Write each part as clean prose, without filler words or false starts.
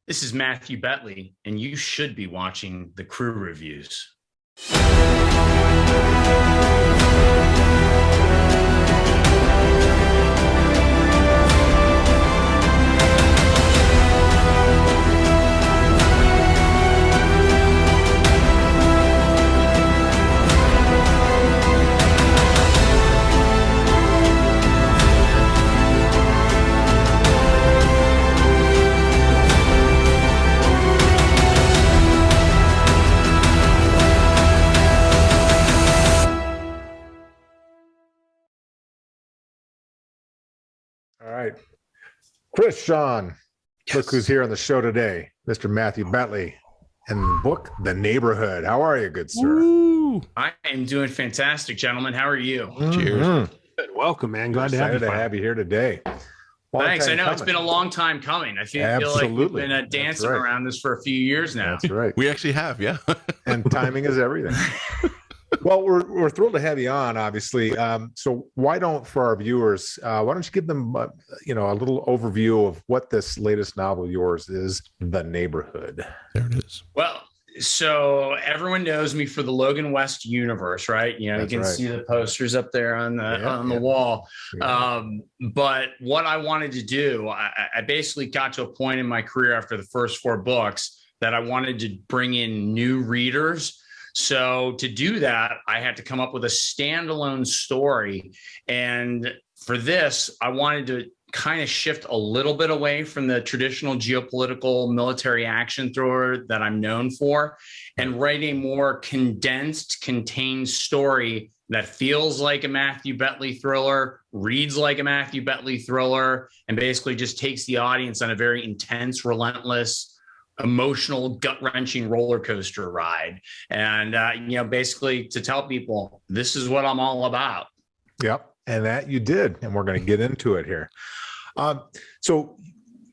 This is Matthew Betley, and you should be watching the Crew Reviews. All right. Chris, Sean, look who's here on the show today, Mr. Matthew Betley, and the book, The Neighborhood. How are you, good sir? Woo. I am doing fantastic, gentlemen. How are you? Cheers. Good. Welcome, man. Glad to have you here today. Thanks. I know it's been a long time coming. I feel like we've been dancing around this for a few years now. That's right. We actually have, yeah. And timing is everything. Well, we're thrilled to have you on, obviously. So why don't, for our viewers, why don't you give them, a little overview of what this latest novel of yours is, The Neighborhood. There it is. Well, so everyone knows me for the Logan West universe, right? You know, you can see the posters up there on the wall. Yeah. But what I wanted to do, I basically got to a point in my career after the first 4 books that I wanted to bring in new readers. So to do that, I had to come up with a standalone story. And for this, I wanted to kind of shift a little bit away from the traditional geopolitical military action thriller that I'm known for and write a more condensed, contained story that feels like a Matthew Betley thriller, reads like a Matthew Betley thriller, and basically just takes the audience on a very intense, relentless, emotional, gut-wrenching roller coaster ride. And, basically to tell people, this is what I'm all about. Yep. And that you did. And we're going to get into it here. So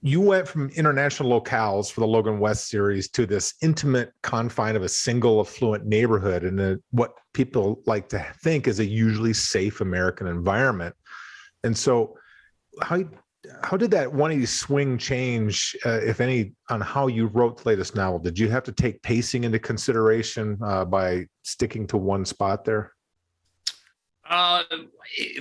you went from international locales for the Logan West series to this intimate confine of a single affluent neighborhood and what people like to think is a usually safe American environment. And so how did that 180 swing change, if any, on how you wrote the latest novel? Did you have to take pacing into consideration by sticking to one spot there?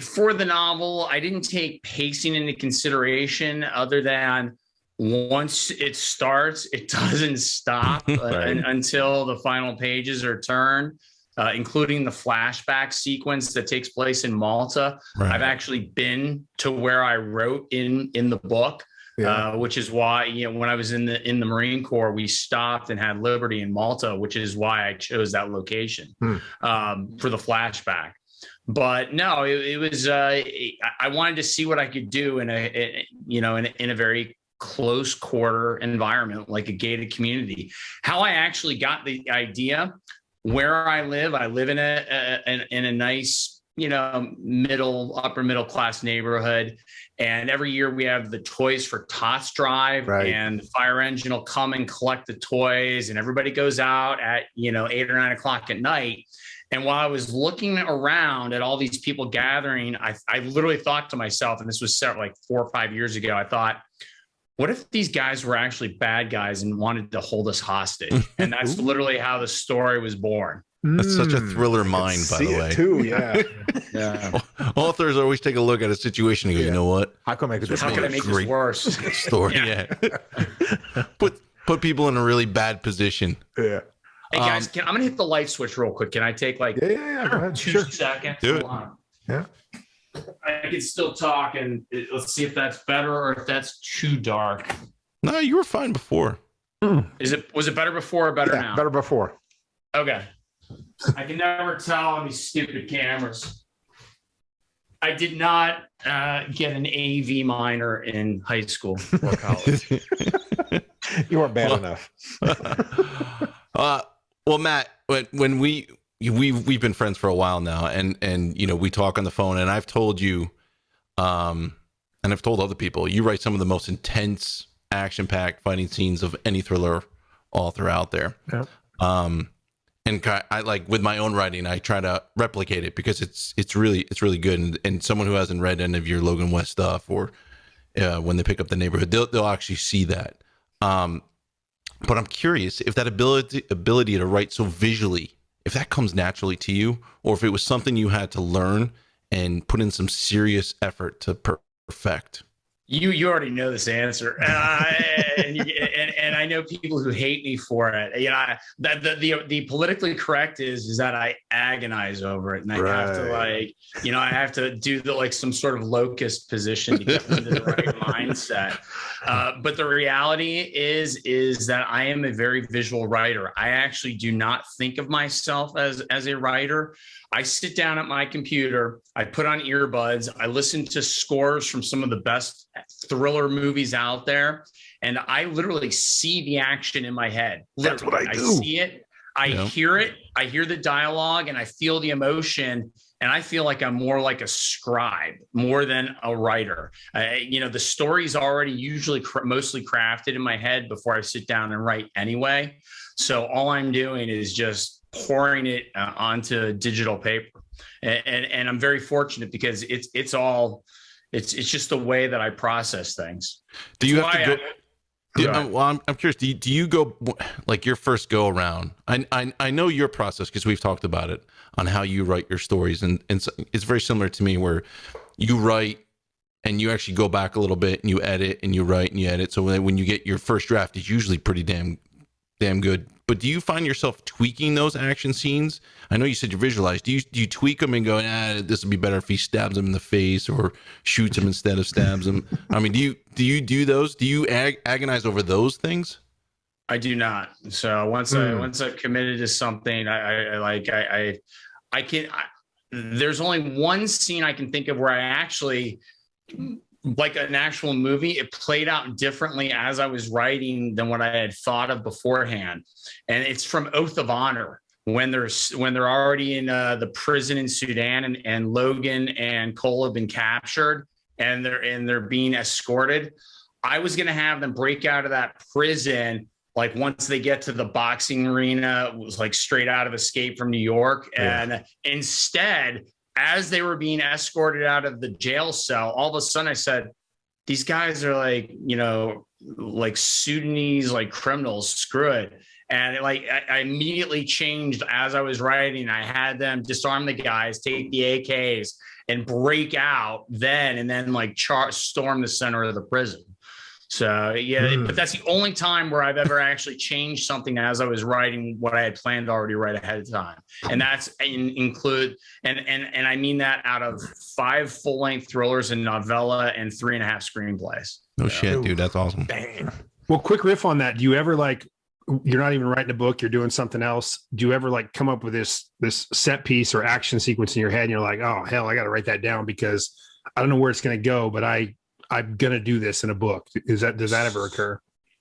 For the novel, I didn't take pacing into consideration other than once it starts, it doesn't stop until the final pages are turned. Including the flashback sequence that takes place in Malta. Right. I've actually been to where I wrote in the book, which is why, when I was in the Marine Corps, we stopped and had Liberty in Malta, which is why I chose that location for the flashback. But no, it was, I wanted to see what I could do in a very close quarter environment, like a gated community. How I actually got the idea. Where I live in a nice, upper middle class neighborhood. And every year we have the Toys for Tots drive, and the fire engine will come and collect the toys, and everybody goes out at, 8 or 9 o'clock at night. And while I was looking around at all these people gathering, I literally thought to myself, and this was like 4 or 5 years ago, I thought, what if these guys were actually bad guys and wanted to hold us hostage? And that's literally how the story was born. That's such a thriller mind, by the way. Too, yeah. Yeah. Authors always take a look at a situation and go, you know what? How can I make this worse? Story, yeah. Put people in a really bad position. Yeah. Hey guys, I'm gonna hit the light switch real quick. Can I take Go ahead. 2 seconds? Do it. Yeah. I can still talk, and let's see if that's better or if that's too dark. No, you were fine before. Was it better before or better now? Better before. Okay. I can never tell on these stupid cameras. I did not get an AV minor in high school or college. You weren't bad enough. Well, Matt, when we've been friends for a while now, and we talk on the phone, and I've told you, and I've told other people, you write some of the most intense, action-packed fighting scenes of any thriller author out there. Yeah. And I like with my own writing, I try to replicate it because it's really good. And someone who hasn't read any of your Logan West stuff, or when they pick up The Neighborhood, they'll actually see that. But I'm curious if that ability to write so visually, if that comes naturally to you, or if it was something you had to learn and put in some serious effort to perfect. You already know this answer, and I know people who hate me for it. You know, the politically correct is that I agonize over it, and I have to I have to do some sort of locust position to get into the right mindset. But the reality is that I am a very visual writer. I actually do not think of myself as a writer. I sit down at my computer, I put on earbuds, I listen to scores from some of the best thriller movies out there, and I literally see the action in my head. That's what I do. I see it, I hear it, I hear the dialogue, and I feel the emotion, and I feel like I'm more like a scribe more than a writer. The story's already usually mostly crafted in my head before I sit down and write anyway. So all I'm doing is just pouring it onto digital paper, and I'm very fortunate because it's just the way that I process things. Do you have to go? Well, I'm curious. Do you go like your first go around? I know your process because we've talked about it on how you write your stories, and it's very similar to me where you write and you actually go back a little bit and you edit and you write and you edit. So when you get your first draft, it's usually pretty damn good. But do you find yourself tweaking those action scenes? I know you said you visualize. Do you tweak them and go, this would be better if he stabs him in the face or shoots him instead of stabs him? I mean, do you do those? Do you agonize over those things? I do not. So once I've committed to something, there's only one scene I can think of where I actually, like an actual movie, it played out differently as I was writing than what I had thought of beforehand. And it's from Oath of Honor, when they're already in the prison in Sudan, and Logan and Cole have been captured and they're being escorted. I was going to have them break out of that prison like once they get to the boxing arena. It was like straight out of Escape from New York. Yeah. And instead, as they were being escorted out of the jail cell, all of a sudden I said, these guys are like Sudanese, like criminals, screw it. And I immediately changed as I was writing. I had them disarm the guys, take the AKs and break out and then storm the center of the prison. So but that's the only time where I've ever actually changed something as I was writing what I had planned to already write ahead of time. And that's include, and I mean that out of 5 full-length thrillers and novella and 3.5 screenplays. No shit, dude. That's awesome. Dang. Well, quick riff on that. Do you ever you're not even writing a book, you're doing something else. Do you ever come up with this set piece or action sequence in your head and you're like, oh hell, I got to write that down because I don't know where it's going to go, but I'm going to do this in a book. Does that ever occur?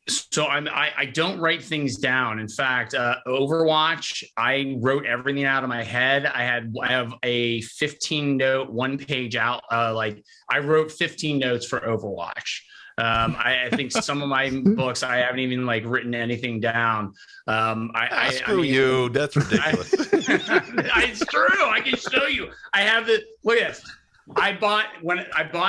So I don't write things down. In fact, Overwatch, I wrote everything out of my head. I have a 15-note, 1-page out. I wrote 15 notes for Overwatch. I think some of my books, I haven't even like written anything down. Screw you. That's ridiculous. It's true. I can show you. I have the, look at this. I bought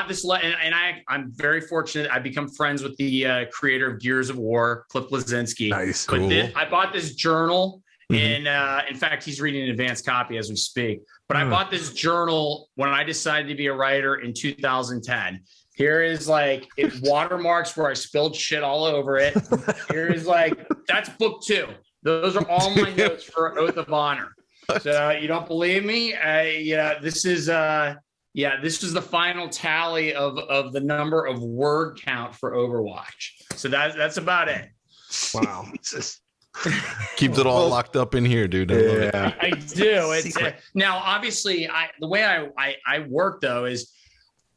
this, and I'm very fortunate. I become friends with the creator of Gears of War, Cliff Bleszinski. Nice, cool. I bought this journal, Mm-hmm. and in fact, he's reading an advanced copy as we speak. But I bought this journal when I decided to be a writer in 2010. Here is like it watermarks where I spilled shit all over it. Here is like, that's book 2. Those are all my notes for Oath of Honor. So you don't believe me? This is the final tally of the number of word count for Overwatch. So that's about it. Wow. Keeps it all locked up in here, dude. I love it. I do. It's now obviously the way I work though is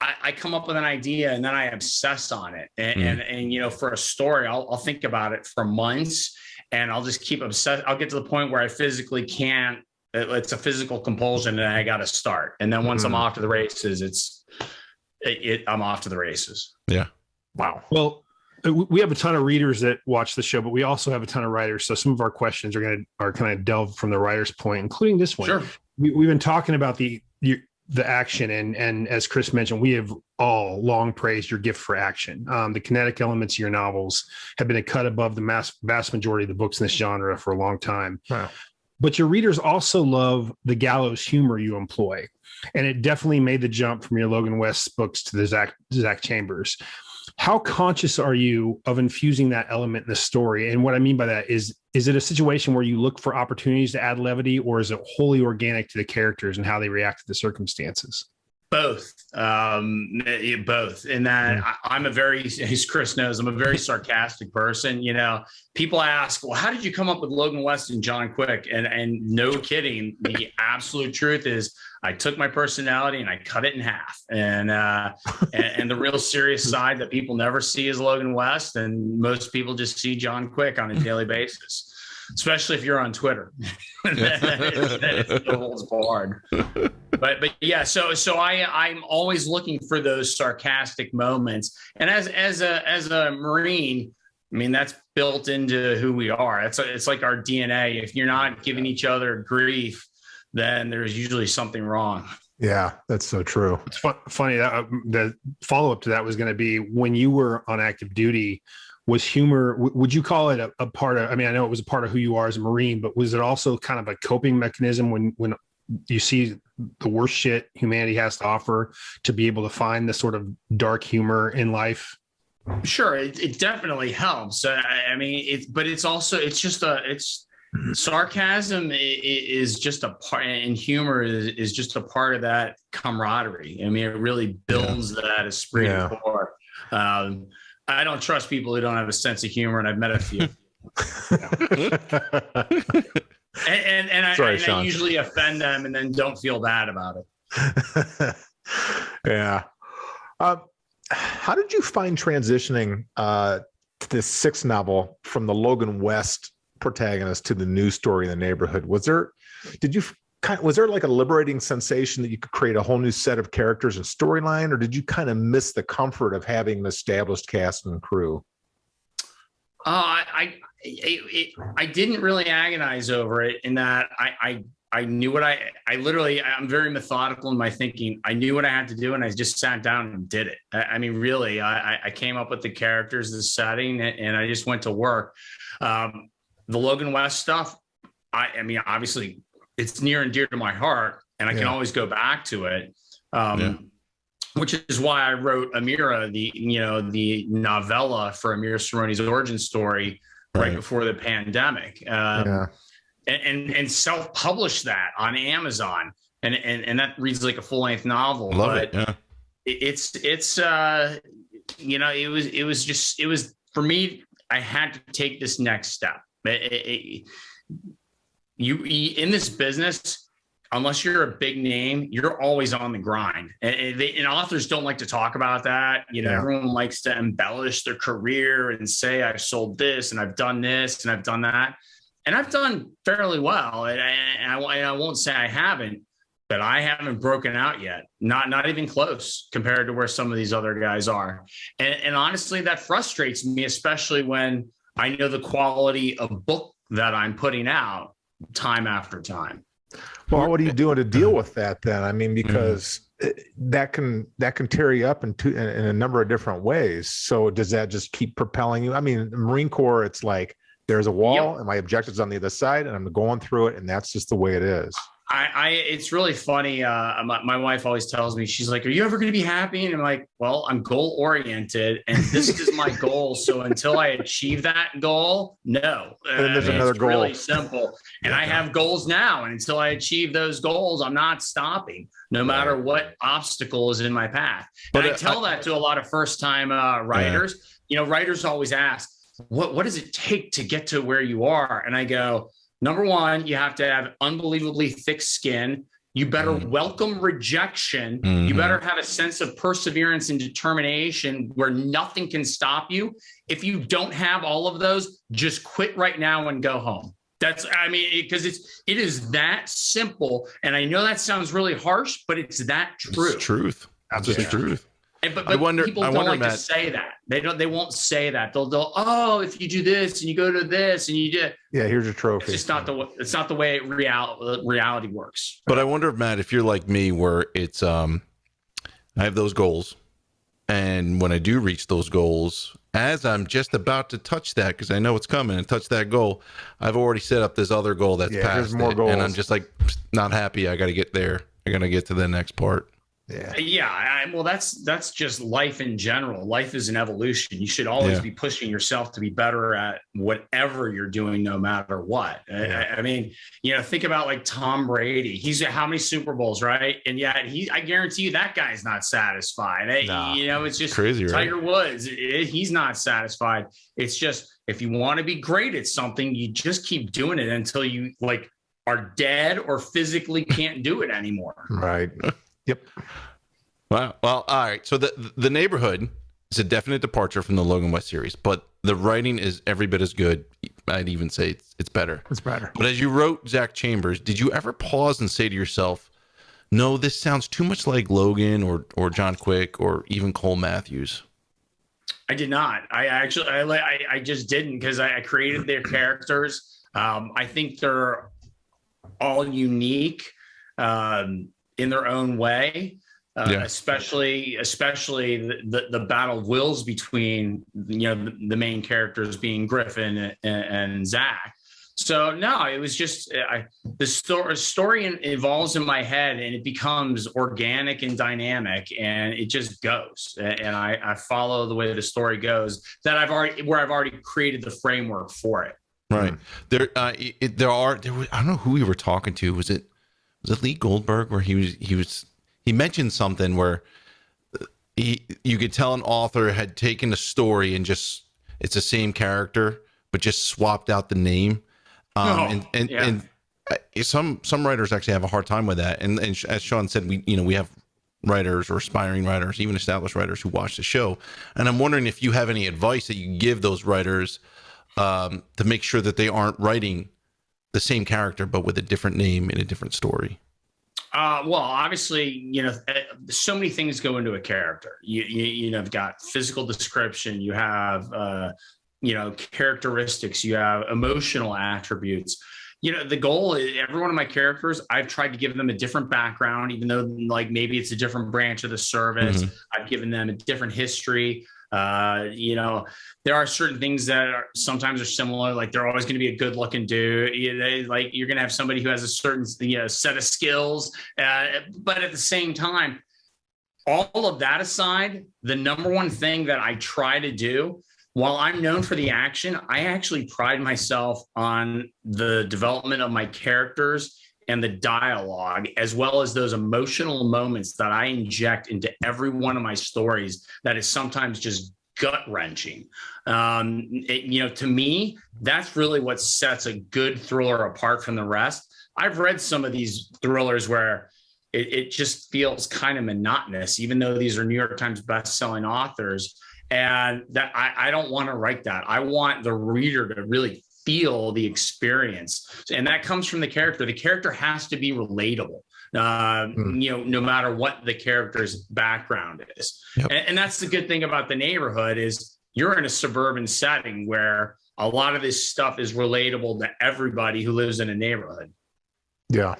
I come up with an idea and then I obsess on it. And for a story, I'll think about it for months and I'll just keep obsessed. I'll get to the point where I physically can't. It's a physical compulsion and I got to start. And then once I'm off to the races, I'm off to the races. Yeah. Wow. Well, we have a ton of readers that watch the show, but we also have a ton of writers. So some of our questions are kind of delve from the writer's point, including this one. Sure. We've been talking about the action, and as Chris mentioned, we have all long praised your gift for action. The kinetic elements of your novels have been a cut above the vast majority of the books in this genre for a long time. Wow. But your readers also love the gallows humor you employ, and it definitely made the jump from your Logan West books to the Zach Chambers. How conscious are you of infusing that element in the story? And what I mean by that is it a situation where you look for opportunities to add levity, or is it wholly organic to the characters and how they react to the circumstances? Both. Both. In that I'm a very, as Chris knows, I'm a very sarcastic person. You know, people ask, well, how did you come up with Logan West and John Quick? And no kidding, the absolute truth is I took my personality and I cut it in half. And the real serious side that people never see is Logan West, and most people just see John Quick on a daily basis, especially if you're on Twitter. that is the holds hard. But yeah, so I'm always looking for those sarcastic moments. And as a Marine, I mean, that's built into who we are. It's like our DNA. If you're not giving each other grief, then there's usually something wrong. Yeah, that's so true. It's funny that the follow-up to that was going to be, when you were on active duty, was humor, would you call it a part of, I mean, I know it was a part of who you are as a Marine, but was it also kind of a coping mechanism when you see the worst shit humanity has to offer, to be able to find this sort of dark humor in life? Sure. It definitely helps. I mean, sarcasm is just a part, and humor is just a part of that camaraderie. I mean, it really builds that esprit de corps. I don't trust people who don't have a sense of humor, and I've met a few. I usually offend them and then don't feel bad about it. Yeah. How did you find transitioning to this sixth novel from the Logan West protagonist to the news story in the neighborhood? Was there like a liberating sensation that you could create a whole new set of characters and storyline, or did you kind of miss the comfort of having an established cast and crew? I didn't really agonize over it, in that I knew what I'm very methodical in my thinking. I knew what I had to do, and I just sat down and did it. I mean, really, I came up with the characters, the setting, and I just went to work. The Logan West stuff, I mean, obviously it's near and dear to my heart, and I can always go back to it. Which is why I wrote Amira, the novella for Amira Cerrone's origin story right before the pandemic, and self-published that on Amazon, and that reads like a full-length novel. It was for me. I had to take this next step. You in this business, unless you're a big name, you're always on the grind. And authors don't like to talk about that. Everyone likes to embellish their career and say, I've sold this and I've done this and I've done that. And I've done fairly well. And I won't say I haven't, but I haven't broken out yet. Not even close compared to where some of these other guys are. And honestly, that frustrates me, especially when I know the quality of book that I'm putting out time after time. Well, what are you doing to deal with that then? I mean, because that can tear you up in a number of different ways. So does that just keep propelling you? I mean, the Marine Corps, it's like there's a wall and my objective's on the other side and I'm going through it, and that's just the way it is. It's really funny. My wife always tells me, she's like, are you ever going to be happy? And I'm like, well, I'm goal oriented and this is my goal. So until I achieve that goal, no. And there's another goal. Really simple. And I have goals now. And until I achieve those goals, I'm not stopping, no matter what obstacle is in my path. But I tell that to a lot of first time writers. Writers always ask, what does it take to get to where you are? And I go, number one, you have to have unbelievably thick skin. You better welcome rejection. You better have a sense of perseverance and determination where nothing can stop you. If you don't have all of those, just quit right now and go home. Because it is that simple. And I know that sounds really harsh, but it's that truth. It's truth. Absolutely truth. But I wonder, people I don't wonder, like Matt, to say that. They won't say that. They'll oh, if you do this and you go to this and you do, Yeah, here's your trophy. it's just not the way reality works. but I wonder, Matt, if you're like me, where it's I have those goals, and when I do reach those goals, as I'm just about to touch that, because I know it's coming and touch that goal, I've already set up this other goal that's past more it, goals. and I'm just like not happy. I got to get there. I got to get to the next part. Yeah. Well, that's just life in general. Life is an evolution. You should always be pushing yourself to be better at whatever you're doing, no matter what. I mean, think about like Tom Brady. He's at how many Super Bowls, right? And yet I guarantee you that guy's not satisfied. It's just crazy, right? Tiger Woods. He's not satisfied. It's just, if you want to be great at something, you just keep doing it until you like are dead or physically can't do it anymore. Right. Yep. Wow. Well, all right. So the Neighborhood is a definite departure from the Logan West series, but the writing is every bit as good. I'd even say it's better. It's better. But as you wrote Zach Chambers, did you ever pause and say to yourself, no, this sounds too much like Logan or John Quick or even Cole Matthews? I did not. I just didn't, because I created their characters. I think they're all unique in their own way. Especially the battle of wills between the main characters being Griffin and Zach. So no, it was just the story evolves in my head, and it becomes organic and dynamic, and it just goes. And I follow the way the story goes that I've already created the framework for it. Right. There I don't know who we were talking to. Was it Lee Goldberg, where he mentioned something where you could tell an author had taken a story and just, it's the same character, but just swapped out the name. And some writers actually have a hard time with that. And as Sean said, we have writers or aspiring writers, even established writers who watch the show. And I'm wondering if you have any advice that you give those writers to make sure that they aren't writing the same character, but with a different name in a different story. Well, obviously, so many things go into a character. You've got physical description, you have, characteristics, you have emotional attributes. The goal is every one of my characters, I've tried to give them a different background, even though like maybe it's a different branch of the service. Mm-hmm. I've given them a different history. There are certain things that sometimes are similar. Like they're always going to be a good looking dude. You're going to have somebody who has a certain set of skills. But at the same time, all of that aside, the number one thing that I try to do, while I'm known for the action, I actually pride myself on the development of my characters and the dialogue, as well as those emotional moments that I inject into every one of my stories that is sometimes just gut-wrenching. To me, that's really what sets a good thriller apart from the rest. I've read some of these thrillers where it just feels kind of monotonous, even though these are New York Times best-selling authors. And that I don't want to write that. I want the reader to really feel the experience. And that comes from the character. The character has to be relatable, no matter what the character's background is. Yep. And that's the good thing about The Neighborhood is you're in a suburban setting where a lot of this stuff is relatable to everybody who lives in a neighborhood. Yeah.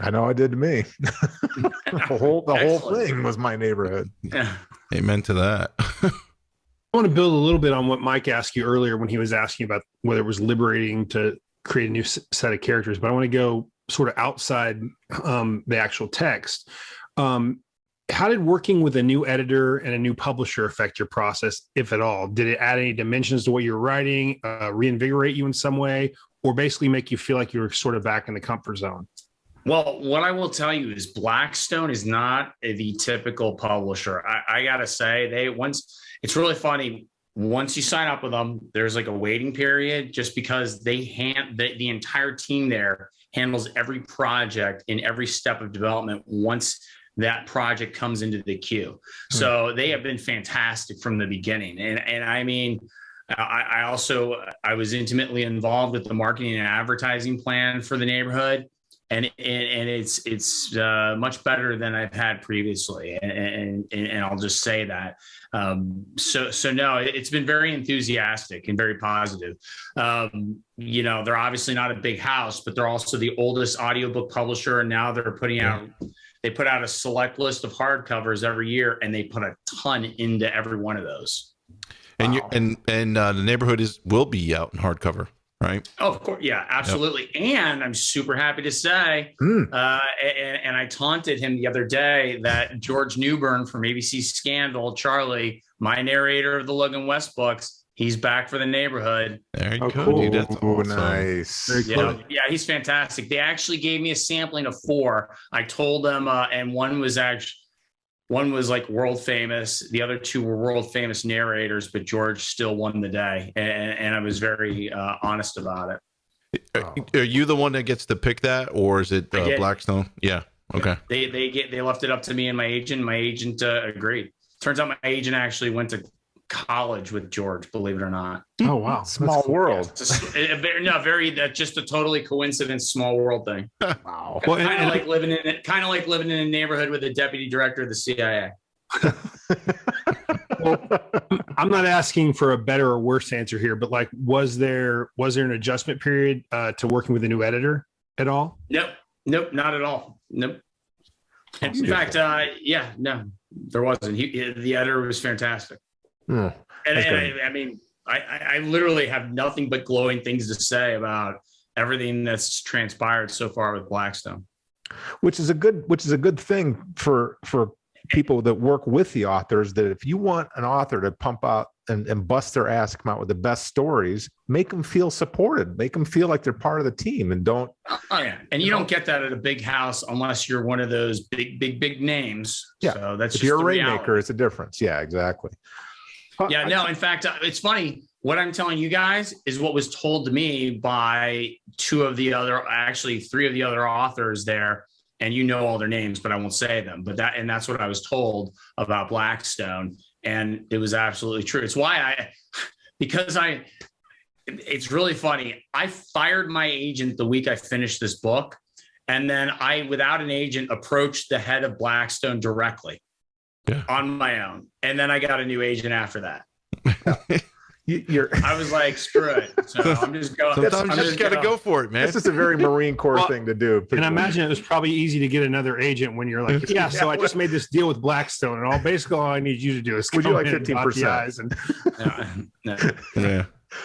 I know it did to me. the whole thing was my neighborhood. Yeah. Amen to that. I want to build a little bit on what Mike asked you earlier when he was asking about whether it was liberating to create a new set of characters, but I want to go sort of outside the actual text. How did working with a new editor and a new publisher affect your process, if at all? Did it add any dimensions to what you're writing, reinvigorate you in some way, or basically make you feel like you were sort of back in the comfort zone? Well, what I will tell you is Blackstone is not the typical publisher. I got to say, it's really funny. Once you sign up with them, there's like a waiting period just because the entire team there handles every project in every step of development once that project comes into the queue. So they have been fantastic from the beginning. And I mean, I was intimately involved with the marketing and advertising plan for The Neighborhood. and it's much better than I've had previously, and I'll just say that. So no, it's been very enthusiastic and very positive. They're obviously not a big house, but they're also the oldest audiobook publisher, and now they're putting out. They put out a select list of hardcovers every year, and they put a ton into every one of those. And wow. The Neighborhood will be out in hardcover. Right. Oh, of course. Yeah, absolutely. Yep. And I'm super happy to say, and I taunted him the other day that George Newbern from ABC Scandal, Charlie, my narrator of the Logan West books, he's back for the Neighborhood. There you go, dude. That's awesome. Nice. Yeah, he's fantastic. They actually gave me a sampling of 4. I told them, and one was like world famous. The other 2 were world famous narrators, but George still won the day. And I was very honest about it. Are you the one that gets to pick that, or is it Blackstone? Yeah. Okay. They left it up to me and my agent. My agent agreed. Turns out my agent actually went to college with George, believe it or not. Oh, wow. Small world. Yeah, just a totally coincidence, small world thing. Wow. Well, kind of like living in a neighborhood with a deputy director of the CIA. Well, I'm not asking for a better or worse answer here, but like, was there an adjustment period to working with a new editor at all? Nope, not at all. Nope. In fact, no, there wasn't. The editor was fantastic. And I mean, I literally have nothing but glowing things to say about everything that's transpired so far with Blackstone, which is a good thing for people that work with the authors. That if you want an author to pump out and bust their ass, come out with the best stories, make them feel supported, make them feel like they're part of the team, and don't. Oh yeah, and you don't get that at a big house unless you're one of those big names. Yeah, so that's if just you're a rainmaker, rainmaker, it's a difference. Yeah, exactly. Yeah, no, in fact, it's funny. What I'm telling you guys is what was told to me by 3 of the other authors there. And you know all their names, but I won't say them. But that's what I was told about Blackstone. And it was absolutely true. It's why it's really funny. I fired my agent the week I finished this book. And then I, without an agent, approached the head of Blackstone directly. Yeah. On my own. And then I got a new agent after that. I was like, screw it. So I'm just going. Sometimes you just got to go for it, man. This is a very Marine Corps thing to do. And I imagine it was probably ezy to get another agent when you're like, so I just made this deal with Blackstone, and all I need you to do is would you like 15%?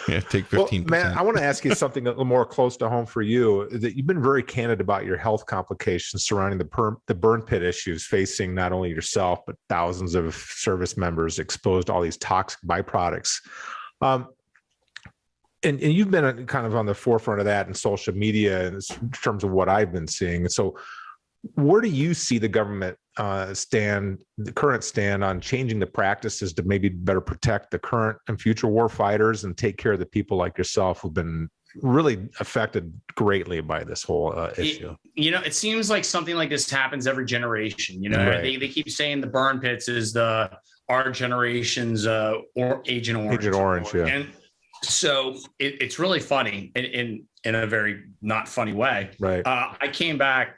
Yeah, take 15%. Well, Matt, I want to ask you something a little more close to home for you. That you've been very candid about your health complications surrounding the burn pit issues facing not only yourself but thousands of service members exposed to all these toxic byproducts. And you've been kind of on the forefront of that in social media in terms of what I've been seeing. So where do you see the government the current stand on changing the practices to maybe better protect the current and future war fighters and take care of the people like yourself who've been really affected greatly by this whole issue? It seems like something like this happens every generation. Right. They keep saying the burn pits is our generation's Agent Orange. Agent Orange, yeah. And so it's really funny in a very not funny way. Right. I came back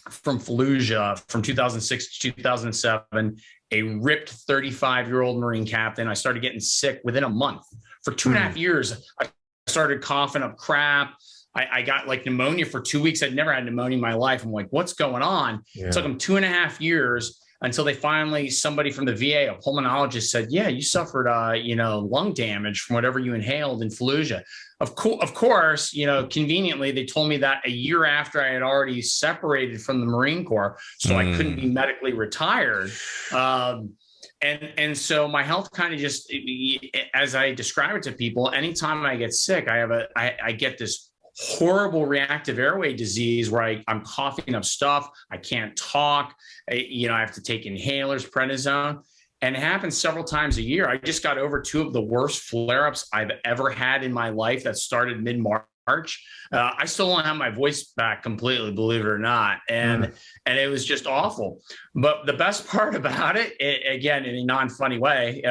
from Fallujah from 2006 to 2007, a ripped 35-year-old Marine captain. I started getting sick within a month. For 2.5 years, I started coughing up crap. I got like pneumonia for 2 weeks. I'd never had pneumonia in my life. I'm like, what's going on? Yeah. It took them 2.5 years until somebody from the VA, a pulmonologist, said, yeah, you suffered, lung damage from whatever you inhaled in Fallujah. Of course, conveniently, they told me that a year after I had already separated from the Marine Corps, so I couldn't be medically retired. And so my health kind of just, as I describe it to people, anytime I get sick, I get this horrible reactive airway disease where I'm coughing up stuff. I can't talk. I have to take inhalers, prednisone, and it happens several times a year. I just got over 2 of the worst flare-ups I've ever had in my life that started mid-March. I still don't have my voice back completely, believe it or not. And it was just awful. But the best part about it, again, in a non-funny way,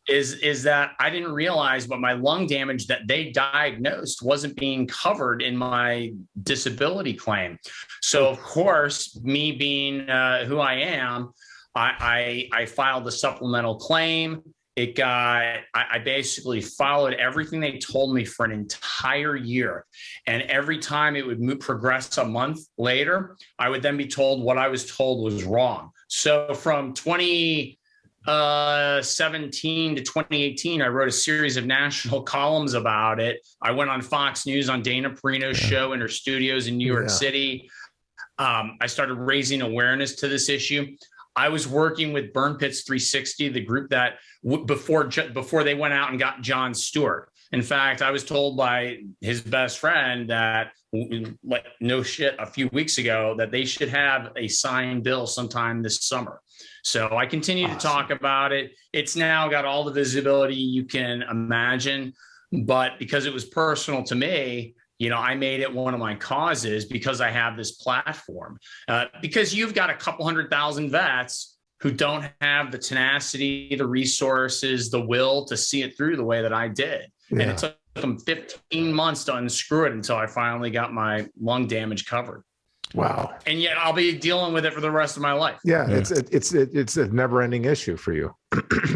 is that I didn't realize, but my lung damage that they diagnosed wasn't being covered in my disability claim. So of course, me being who I am, I filed a supplemental claim. I basically followed everything they told me for an entire year. And every time it would progress a month later, I would then be told what I was told was wrong. So from 2017 to 2018, I wrote a series of national columns about it. I went on Fox News on Dana Perino's show in her studios in New York City. I started raising awareness to this issue. I was working with Burn Pits 360, the group that before they went out and got Jon Stewart. In fact, I was told by his best friend that, like, no shit, a few weeks ago, that they should have a signed bill sometime this summer. So I continue to talk about it. It's now got all the visibility you can imagine, but because it was personal to me, I made it one of my causes because I have this platform. Because you've got a couple 100,000 vets who don't have the tenacity, the resources, the will to see it through the way that I did. Yeah. And it took them 15 months to unscrew it until I finally got my lung damage covered. Wow. And yet I'll be dealing with it for the rest of my life. Yeah. It's a never ending issue for you.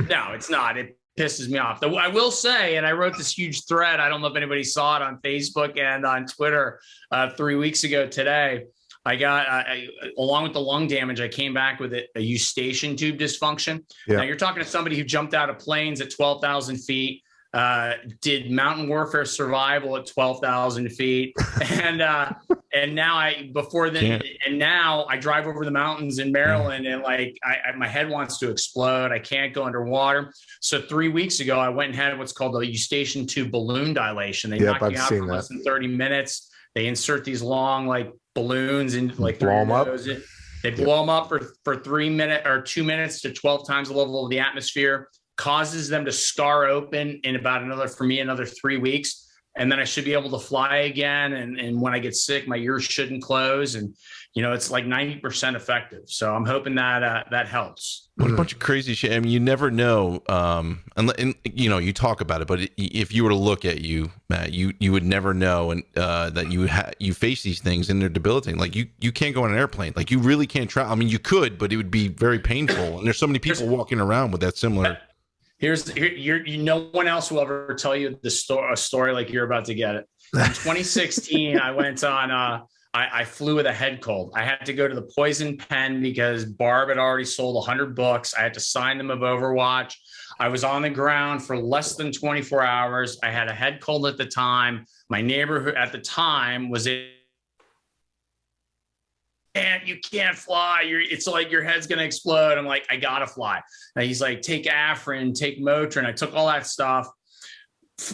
No, it's not. It pisses me off. I will say, and I wrote this huge thread, I don't know if anybody saw it on Facebook and on Twitter 3 weeks ago today. I got, along with the lung damage, I came back with a eustachian tube dysfunction. Yeah. Now you're talking to somebody who jumped out of planes at 12,000 feet, did mountain warfare survival at 12,000 feet. And now I drive over the mountains in Maryland and my head wants to explode. I can't go underwater. So 3 weeks ago, I went and had what's called a eustachian tube balloon dilation. They knock you out for less than 30 minutes. They insert these long balloons and blow them up. They blow them up for 3 minutes or 2 minutes to 12 times the level of the atmosphere, causes them to scar open in about another 3 weeks. And then I should be able to fly again. And when I get sick, my ears shouldn't close. And, it's like 90% effective. So I'm hoping that that helps. What a bunch of crazy shit. I mean, you never know. And you talk about it, but if you were to look at you, Matt, you would never know that you face these things and they're debilitating. Like you can't go on an airplane. Like you really can't travel. I mean, you could, but it would be very painful. And there's so many people walking around with that similar. No one else will ever tell you a story like you're about to get it. In 2016, I went on, I flew with a head cold. I had to go to the poison pen because Barb had already sold 100 books. I had to sign them of Overwatch. I was on the ground for less than 24 hours. I had a head cold at the time. My neighbor at the time was and you can't fly. It's like your head's going to explode. I'm like, I got to fly. And he's like, take Afrin, take Motrin. I took all that stuff.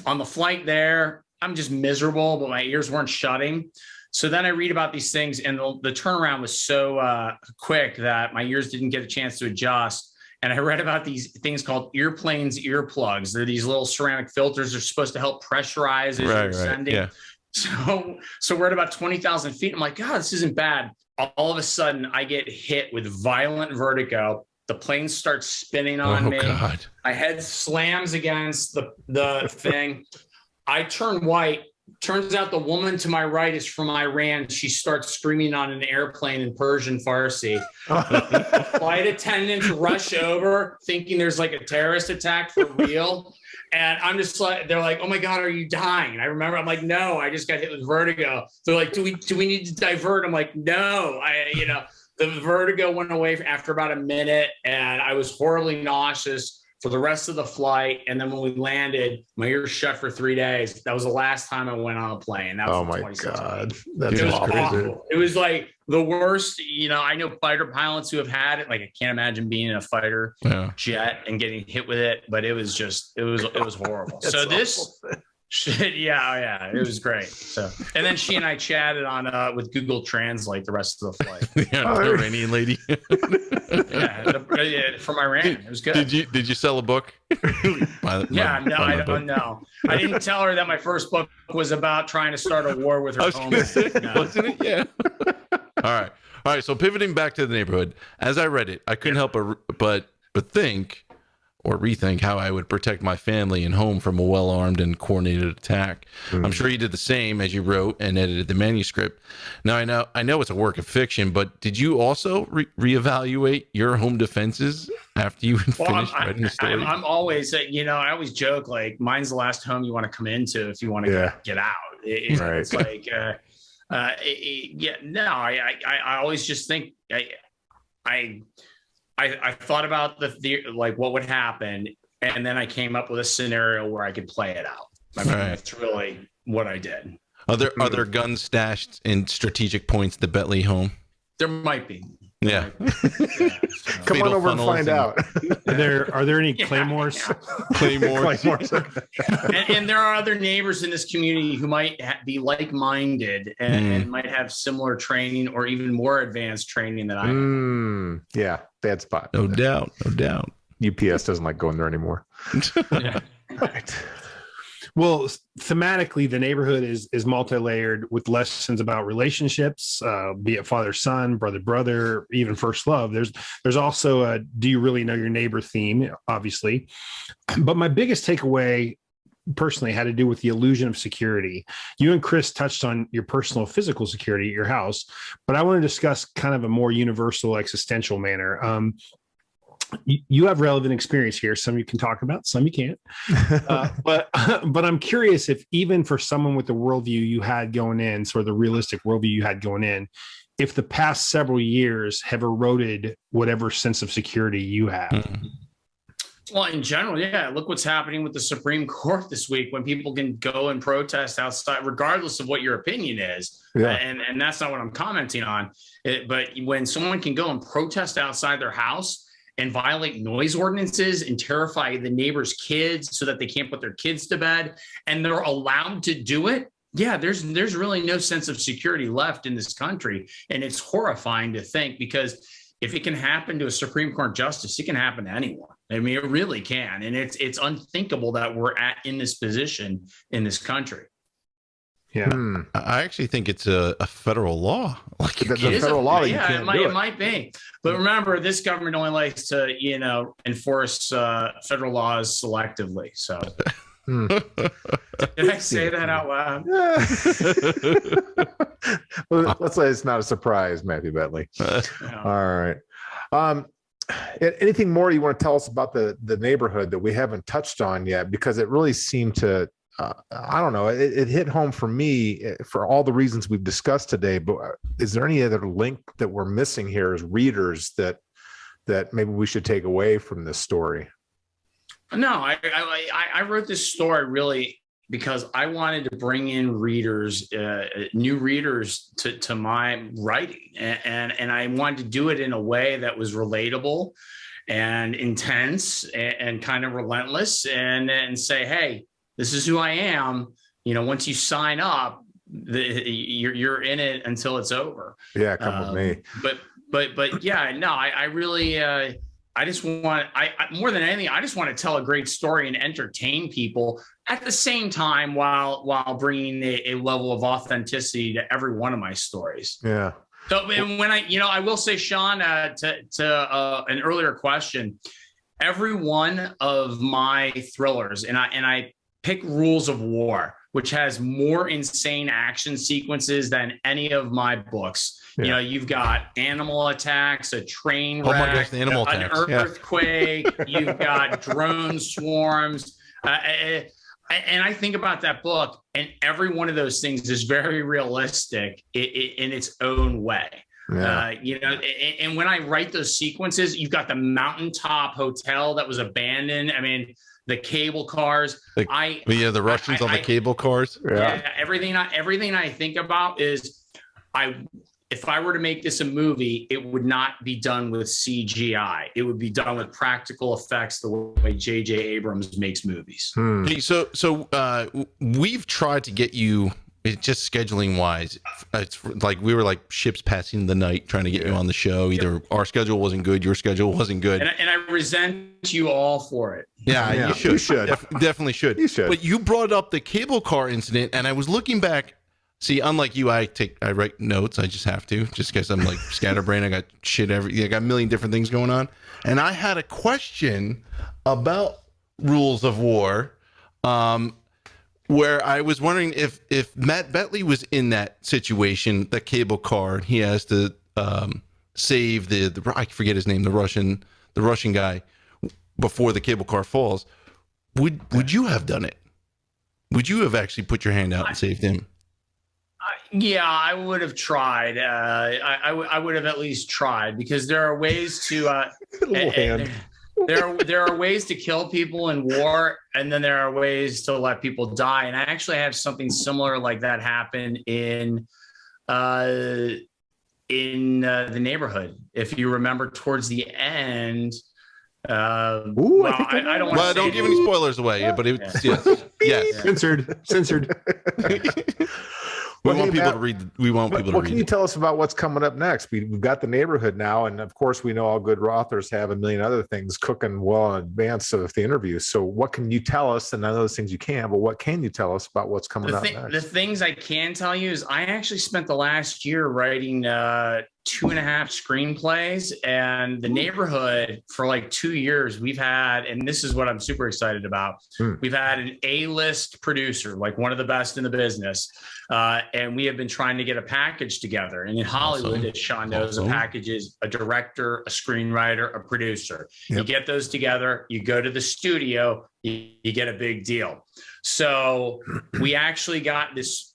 On the flight there, I'm just miserable, but my ears weren't shutting. So then I read about these things and the turnaround was so quick that my ears didn't get a chance to adjust. And I read about these things called earplanes earplugs. They're these little ceramic filters. They're supposed to help pressurize as you're ascending. Yeah. So we're at about 20,000 feet. I'm like, God, this isn't bad. All of a sudden, I get hit with violent vertigo. The plane starts spinning on me. God. My head slams against the thing. I turn white. Turns out the woman to my right is from Iran. She starts screaming on an airplane in Persian Farsi. Flight attendants rush over thinking there's like a terrorist attack for real. And I'm just like, they're like, oh my God, are you dying? And I remember, I'm like, no, I just got hit with vertigo. They're like, do we need to divert? I'm like, no, the vertigo went away after about a minute and I was horribly nauseous for the rest of the flight. And then when we landed, my ears shut for 3 days. That was the last time I went on a plane. That was oh my God. That's awful. It was like the worst. I know fighter pilots who have had it. Like I can't imagine being in a fighter jet and getting hit with it, but it was horrible. So this shit, it was great. So, and then she and I chatted on with Google Translate the rest of the flight. The Iranian lady. From Iran. It was good. Did you sell a book? I don't know. I didn't tell her that my first book was about trying to start a war with her homeland. No. Wasn't it? Yeah. All right. So pivoting back to the neighborhood, as I read it, I couldn't help but think, or rethink how I would protect my family and home from a well-armed and coordinated attack. I'm sure you did the same as you wrote and edited the manuscript. Now, I know it's a work of fiction, but did you also reevaluate your home defenses after you finished writing the story? I'm always, I always joke, like, mine's the last home you want to come into if you want to get out. It's like, I always just think, I thought about the like what would happen, and then I came up with a scenario where I could play it out. That's really what I did. Are there guns stashed in strategic points at the Betley home? There might be. Yeah. Come on over and find out. Are there any claymores? Yeah. Claymores. and there are other neighbors in this community who might be like-minded and might have similar training or even more advanced training than I am. Yeah, bad spot. No doubt. UPS doesn't like going there anymore. Yeah. Right. Well, thematically, the neighborhood is multi-layered with lessons about relationships, be it father-son, brother-brother, even first love. There's also a do you really know your neighbor theme, obviously. But my biggest takeaway personally had to do with the illusion of security. You and Chris touched on your personal physical security at your house, but I want to discuss kind of a more universal existential manner. You have relevant experience here. Some you can talk about, some you can't. But I'm curious if even for someone with the worldview you had going in, sort of the realistic worldview you had going in, if the past several years have eroded whatever sense of security you have. Well, in general, yeah. Look what's happening with the Supreme Court this week when people can go and protest outside, regardless of what your opinion is. Yeah. And that's not what I'm commenting on. But when someone can go and protest outside their house and violate noise ordinances and terrify the neighbor's kids so that they can't put their kids to bed, and they're allowed to do it. Yeah, there's really no sense of security left in this country. And it's horrifying to think, because if it can happen to a Supreme Court justice, it can happen to anyone. I mean, it really can. And it's unthinkable that we're in this position in this country. Yeah, I actually think it's a federal law. Like the federal law. Yeah, it might be. But remember, this government only likes to, enforce federal laws selectively. So, did I say that out loud? Well, let's say it's not a surprise, Matthew Betley. Yeah. All right. Anything more you want to tell us about the neighborhood that we haven't touched on yet? Because it really seemed to. I don't know. It hit home for me for all the reasons we've discussed today. But is there any other link that we're missing here as readers that maybe we should take away from this story? No, I wrote this story really because I wanted to bring in readers, new readers to my writing, and I wanted to do it in a way that was relatable and intense and kind of relentless, and say, hey, this is who I am. Once you sign up, you're in it until it's over. Yeah, come with me. But yeah, no, I really, I just want, more than anything, I just want to tell a great story and entertain people at the same time while bringing a level of authenticity to every one of my stories. Yeah. So when I will say, Sean, to an earlier question, every one of my thrillers, and I pick Rules of War, which has more insane action sequences than any of my books. Yeah. You've got animal attacks, a train wreck, an earthquake, you've got drone swarms. And I think about that book, and every one of those things is very realistic in its own way. Yeah. And when I write those sequences, you've got the mountaintop hotel that was abandoned. I mean, the cable cars. The Russians on the cable cars. Yeah. Everything I think about is if I were to make this a movie, it would not be done with CGI. It would be done with practical effects, the way J.J. Abrams makes movies. Hey, so we've tried to get you. It's just scheduling wise. It's like we were like ships passing the night trying to get you on the show. Either our schedule wasn't good, your schedule wasn't good. And I resent you all for it. Yeah, you should. Definitely should. You should. But you brought up the cable car incident, and I was looking back See, unlike you, I write notes. I just have to, just because I'm like scatterbrained. I got I got a million different things going on. And I had a question about rules of war, where I was wondering if Matt Betley was in that situation, that cable car, and he has to save the I forget his name, the Russian guy, before the cable car falls. Would you have done it? Would you have actually put your hand out and saved him? Yeah, I would have tried. I would have at least tried, because there are ways to there are ways to kill people in war, and then there are ways to let people die. And I actually have something similar like that happen in the Neighborhood. If you remember, towards the end. I don't give any spoilers away. But yes. Censored. We want people to read. What can you tell us about what's coming up next? We've got The Neighborhood now, and of course, we know all good authors have a million other things cooking well in advance of the interview. So, what can you tell us? And none of those things you can, but what can you tell us about what's coming up next? The things I can tell you is I actually spent the last year writing 2.5 screenplays, and The Neighborhood for like 2 years we've had, and this is what I'm super excited about. We've had an A-list producer, like one of the best in the business. And we have been trying to get a package together. And in Hollywood, as Sean knows, a package is a director, a screenwriter, a producer. Yep. You get those together, you go to the studio, you get a big deal. So we actually got this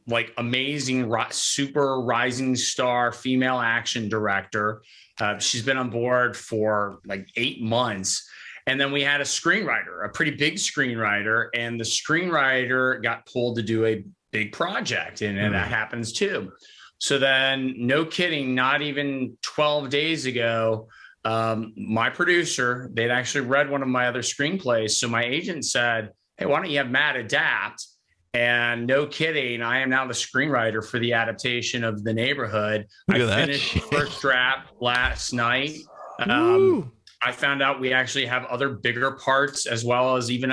like amazing, super rising star female action director. She's been on board for like 8 months. And then we had a screenwriter, a pretty big screenwriter, and the screenwriter got pulled to do a big project, and that happens too. So then, no kidding, not even 12 days ago, my producer, they'd actually read one of my other screenplays. So my agent said, hey, why don't you have Matt adapt? And no kidding, I am now the screenwriter for the adaptation of The Neighborhood. I finished the first draft last night. I found out we actually have other bigger parts, as well as even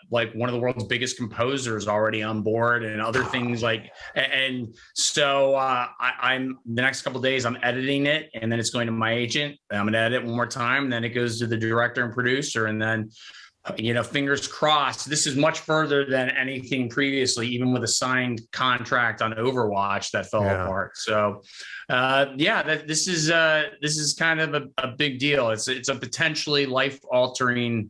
like one of the world's biggest composers already on board, and other things like. And so I'm the next couple of days I'm editing it, and then it's going to my agent. I'm going to edit one more time, and then it goes to the director and producer, and then, fingers crossed. This is much further than anything previously, even with a signed contract on Overwatch that fell apart. So, this is kind of a big deal. It's a potentially life-altering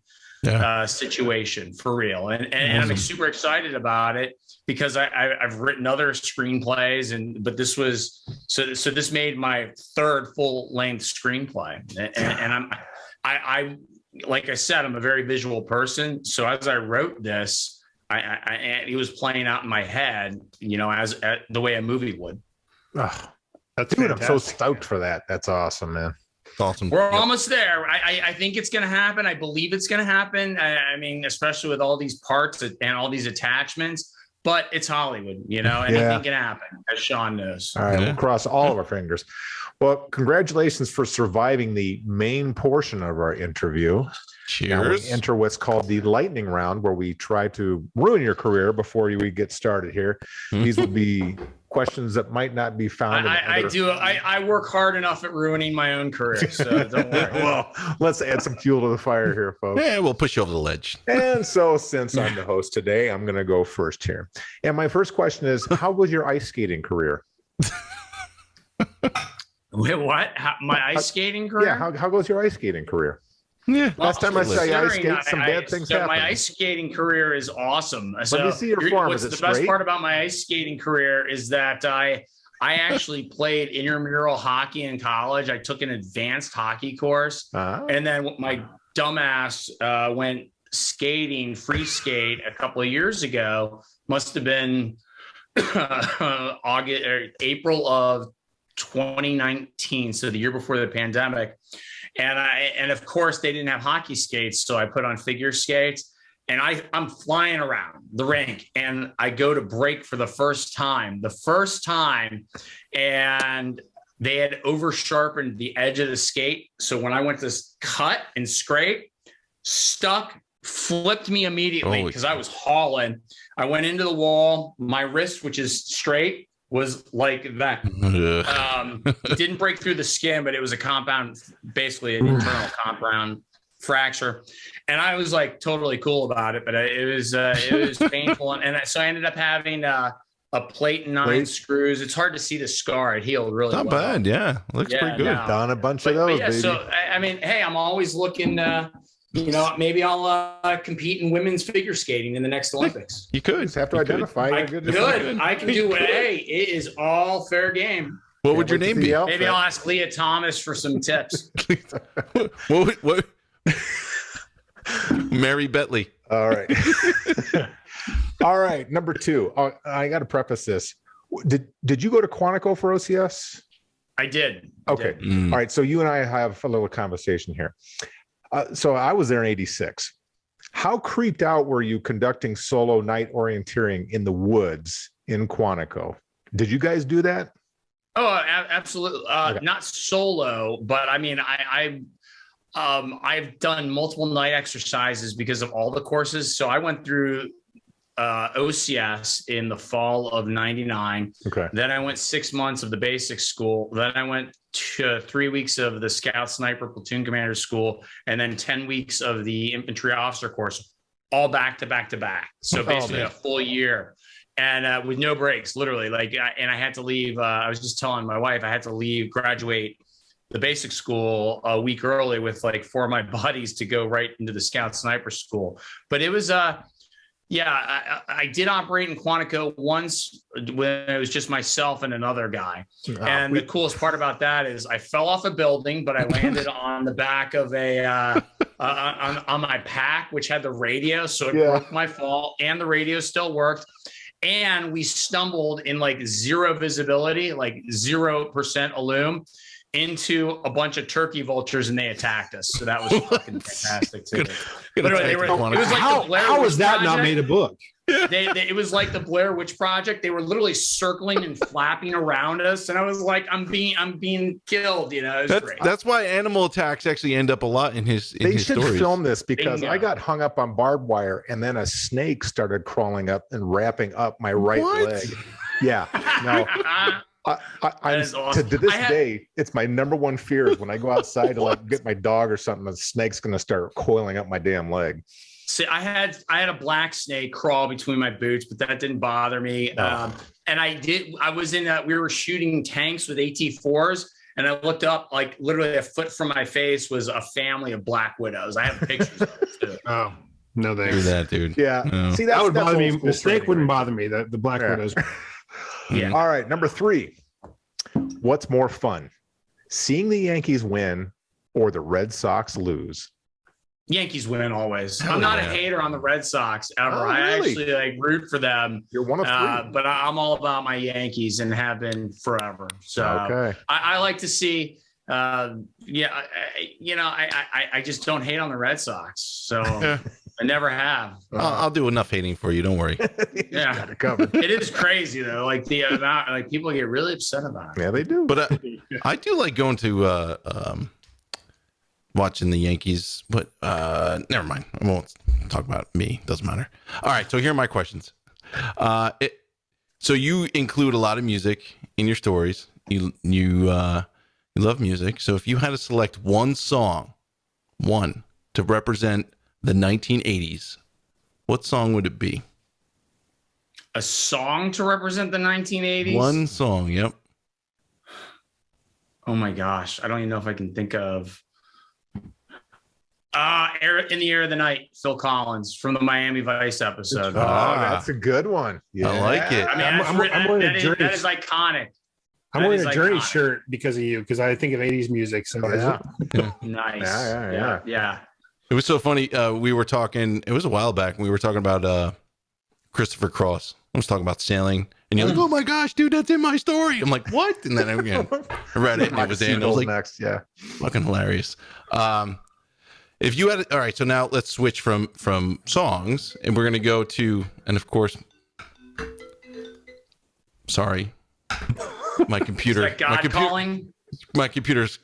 situation for real, and I'm super excited about it, because I've written other screenplays, but this was this made my third full-length screenplay, and I like I said, I'm a very visual person. So as I wrote this, it was playing out in my head, as the way a movie would. Oh, dude, I'm so stoked for that. That's awesome, man. It's awesome. We're almost there. I think it's going to happen. I believe it's going to happen. I mean, especially with all these parts and all these attachments. But it's Hollywood, anything can happen, as Sean knows. All right, we'll cross all of our fingers. Well, congratulations for surviving the main portion of our interview. Cheers. Now we enter what's called the lightning round, where we try to ruin your career before we get started here. These would be questions that might not be found. I work hard enough at ruining my own career, so don't worry. Well, let's add some fuel to the fire here, folks. Yeah, we'll push you over the ledge. And so, since I'm the host today, I'm going to go first here. And my first question is, how was your ice skating career? Wait, what? My ice skating career? Yeah, how goes your ice skating career? Yeah. Last time I saw you ice skate, some bad things happened. My ice skating career is awesome. Let me see your form. Is it the straight? Best part about my ice skating career is that I actually played intramural hockey in college. I took an advanced hockey course, and then my dumbass went skating, free skate, a couple of years ago. Must have been August or April of 2019, so the year before the pandemic. And of course they didn't have hockey skates, so I put on figure skates, and I'm flying around the rink, and I go to break for the first time, and they had over sharpened the edge of the skate. So when I went to cut and scrape, stuck flipped me immediately because I was hauling. I went into the wall. My wrist, which is straight, was like that. It didn't break through the skin, but it was a compound, basically an internal compound fracture. And I was like totally cool about it, but it was painful. And so I ended up having a plate and 9 screws. It's hard to see the scar. It healed really well. Not bad. Yeah. Looks pretty good. No. Done a bunch of those, baby. So, I mean, hey, I'm always looking, maybe I'll compete in women's figure skating in the next Olympics. You could. Just have to identify. I can do it. Hey, it is all fair game. What would your name be? Maybe I'll ask Leah Thomas for some tips. what? Mary Betley. All right. All right. Number 2. I got to preface this. Did you go to Quantico for OCS? I did. Okay. All right. So you and I have a little conversation here. So I was there in 86. How creeped out were you conducting solo night orienteering in the woods in Quantico? Did you guys do that? Oh, absolutely. Okay. Not solo, but I mean, I've done multiple night exercises because of all the courses. So I went through OCS in the fall of 99. Okay. Then I went 6 months of the basic school. Then I went to 3 weeks of the Scout Sniper Platoon Commander School, and then 10 weeks of the infantry officer course, all back to back to back. So basically a full year. And with no breaks, literally. And I had to leave. I was just telling my wife I had to graduate the basic school a week early with like 4 of my buddies to go right into the Scout Sniper School. But it was I did operate in Quantico once when it was just myself and another guy. And the coolest part about that is I fell off a building, but I landed on the back of on my pack, which had the radio. So it broke my fall, and the radio still worked. And we stumbled in like zero visibility, like 0% illume, into a bunch of turkey vultures, and they attacked us. So that was fucking fantastic too. It was like how was that project. Not made a book? It was like the Blair Witch Project. They were literally circling and flapping around us, and I was like, I'm being killed. That's why animal attacks actually end up a lot in his. They should stories. Film this because I got hung up on barbed wire, and then a snake started crawling up and wrapping up my right leg. Yeah, no. I'm awesome. To this day, it's my number one fear is when I go outside to like get my dog or something, the snake's going to start coiling up my damn leg. See, I had a black snake crawl between my boots, but that didn't bother me. And we were shooting tanks with AT4s, and I looked up, like literally a foot from my face was a family of black widows. I have pictures of it too. Oh, no thanks. Do that, dude. Yeah. No. See, that would bother me. The snake wouldn't bother me. The black widows. Yeah. All right. Number 3. What's more fun, seeing the Yankees win or the Red Sox lose? Yankees win always. I'm not a hater on the Red Sox ever. Oh, really? I actually root for them. You're one of 3. But I'm all about my Yankees and have been forever. So okay. I like to see. I just don't hate on the Red Sox. So. I never have. I'll do enough hating for you. Don't worry. Yeah, got it covered. It is crazy though. Like the amount, like people get really upset about it. Yeah, they do. But I do like going to watching the Yankees. But never mind. I won't talk about me. Doesn't matter. All right. So here are my questions. So you include a lot of music in your stories. You love music. So if you had to select one song, to represent the 1980s, what song would it be? A song to represent the 1980s? One song, yep. Oh my gosh. I don't even know if I can think of. In the Air of the Night, Phil Collins from the Miami Vice episode. That's a good one. Yeah. I like it. I mean, that is iconic. I'm wearing a Journey shirt because of you, because I think of 80s music. So Nice. Yeah. It was so funny. We were talking, it was a while back, and we were talking about Christopher Cross. I was talking about sailing, and you're like, oh my gosh, dude, that's in my story. I'm like, what? And then I read it, and it was in. I was like, next, yeah. Fucking hilarious. If you had, all right, so now let's switch from songs, and we're going to go to, and of course, sorry, my computer. Is that God calling? My computer's,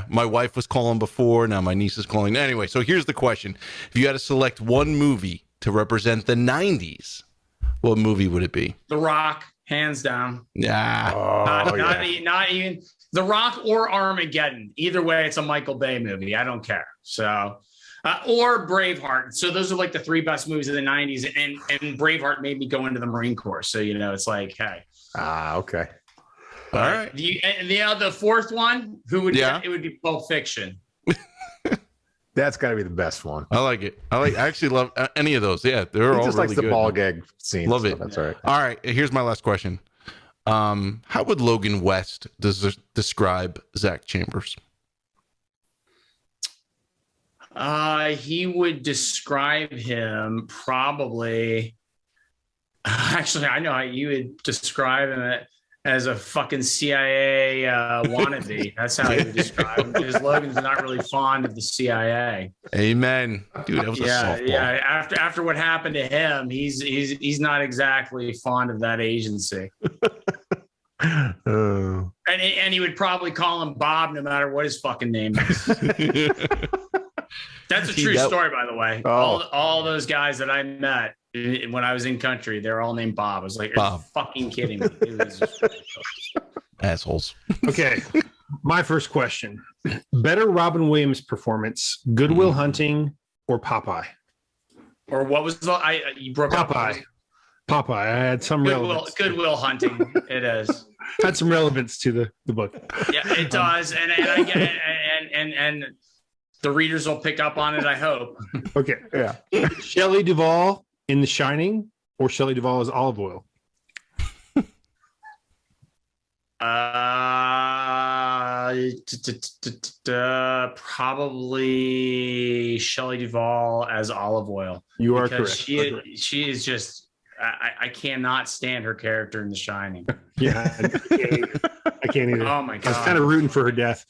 my wife was calling before. Now my niece is calling. Anyway, so here's the question. If you had to select one movie to represent the 90s, what movie would it be? The Rock, hands down. Yeah. Not even The Rock or Armageddon. Either way, it's a Michael Bay movie. I don't care. So, or Braveheart. So those are like the three best movies of the 90s. And Braveheart made me go into the Marine Corps. So, it's like, hey. Okay. All right. The fourth one, who would it would be Pulp Fiction. That's got to be the best one. I like it. I actually love any of those. Yeah, they're all just really likes the good. ball gag scene. Love it. That's all right. All right. Here's my last question. How would Logan West describe Zach Chambers? He would describe him probably. Actually, I know how you would describe him as a fucking CIA wannabe. That's how he would describe him, because Logan's not really fond of the CIA. Amen, dude. That was a softball. Yeah. After what happened to him, he's not exactly fond of that agency. And he would probably call him Bob no matter what his fucking name is. That's a true story, by the way. All those guys that I met when I was in country, they're all named Bob. I was like, are you fucking kidding me? Assholes. Okay. My first question. Better Robin Williams performance, Good Will Hunting or Popeye? Or what was you broke Popeye. up? Popeye. I had some relevance. Good Will Hunting. It is. Had some relevance to the book. Yeah, it does. And I get and the readers will pick up on it, I hope. Okay. Yeah. Shelley Duvall in The Shining or Shelley Duvall as Olive Oil? Probably Shelley Duvall as Olive Oil. You are correct. She is just, I cannot stand her character in The Shining. Yeah, I can't either. Oh my God. I was kind of rooting for her death.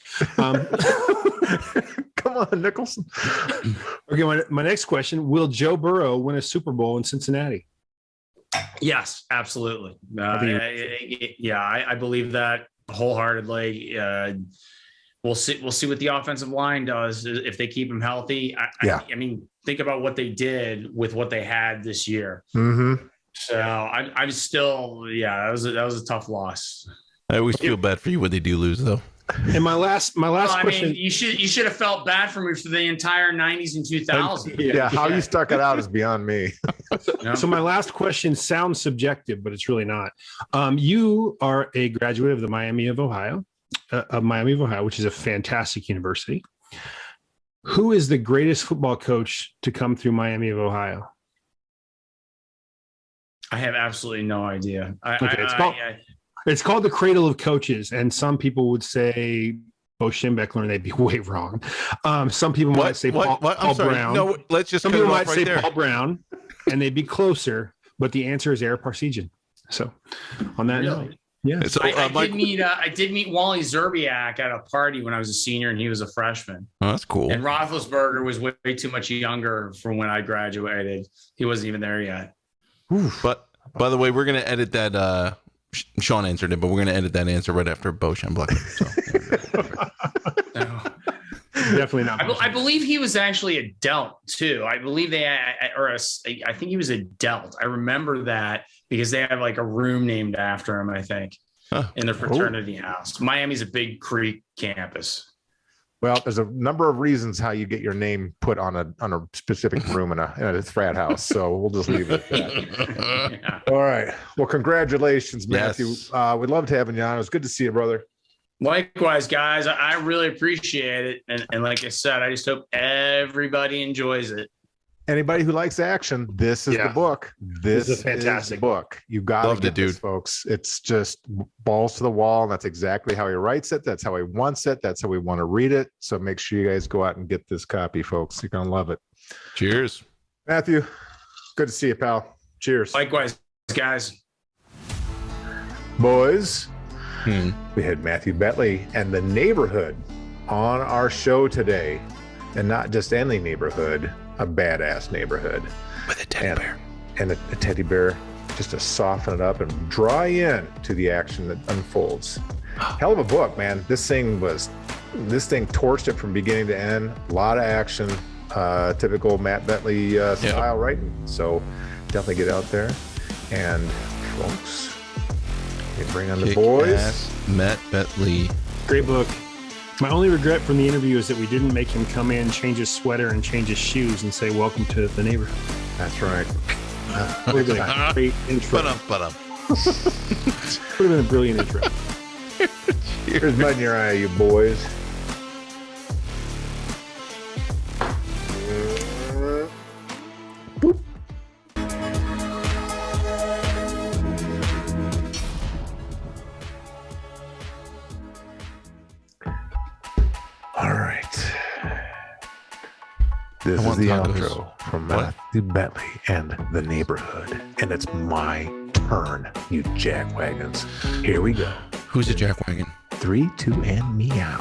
Come on, Nicholson. Okay, my next question. Will Joe Burrow win a Super Bowl in Cincinnati? Yes, absolutely. I believe that wholeheartedly. We'll see what the offensive line does if they keep him healthy. I mean, think about what they did with what they had this year. Mm-hmm. So I'm still, that was a tough loss. I always feel bad for you when they do lose, though. And my last question. I mean, you should have felt bad for me for the entire 90s and 2000s. Yeah, how you stuck it out is beyond me. So my last question sounds subjective, but it's really not. You are a graduate of the Miami of Ohio, which is a fantastic university. Who is the greatest football coach to come through Miami of Ohio? I have absolutely no idea. It's called the Cradle of Coaches, and some people would say Bo Schembechler, and they'd be way wrong. Some people might say Paul Brown. No, let's just. Some people might say Paul Brown, and they'd be closer. But the answer is Eric Parsegian. So, on that note, yeah. So, I did meet Wally Zerbiak at a party when I was a senior, and he was a freshman. Oh, that's cool. And Roethlisberger was way too much younger from when I graduated. He wasn't even there yet. Oof. But by the way, we're gonna edit that. Sean answered it, but we're going to edit that answer right after Bo Schembechler. No. Definitely not. I believe he was actually a Delt too. I believe I think he was a Delt. I remember that because they have like a room named after him, I think, in their fraternity house. Miami's a big Creek campus. Well, there's a number of reasons how you get your name put on a specific room in a frat house. So we'll just leave it at that. Yeah. All right. Well, congratulations, Matthew. Yes. We'd love to have you on. It was good to see you, brother. Likewise, guys. I really appreciate it. And like I said, I just hope everybody enjoys it. Anybody who likes action, this is the book. This is a fantastic book. You got to get this, folks. It's just balls to the wall. And that's exactly how he writes it. That's how he wants it. That's how we want to read it. So make sure you guys go out and get this copy, folks. You're going to love it. Cheers. Matthew, good to see you, pal. Cheers. Likewise, guys. Boys, we had Matthew Betley and The Neighborhood on our show today. And not just any neighborhood, a badass neighborhood. With a teddy bear. And a teddy bear just to soften it up and draw you in to the action that unfolds. Hell of a book, man. This thing torched it from beginning to end. A lot of action, typical Matt Betley style writing. So definitely get out there. And folks, you bring on the boys. Matt Betley. Great book. My only regret from the interview is that we didn't make him come in, change his sweater, and change his shoes, and say, "Welcome to the neighborhood." That's right. Would have been a great intro. Would have been a brilliant intro. Here's mud in your eye, you boys. Boop. All right. This is the outro from Matthew Betley and the neighborhood. And it's my turn, you jackwagons. Here we go. Who's a jackwagon? 3, 2, and meow.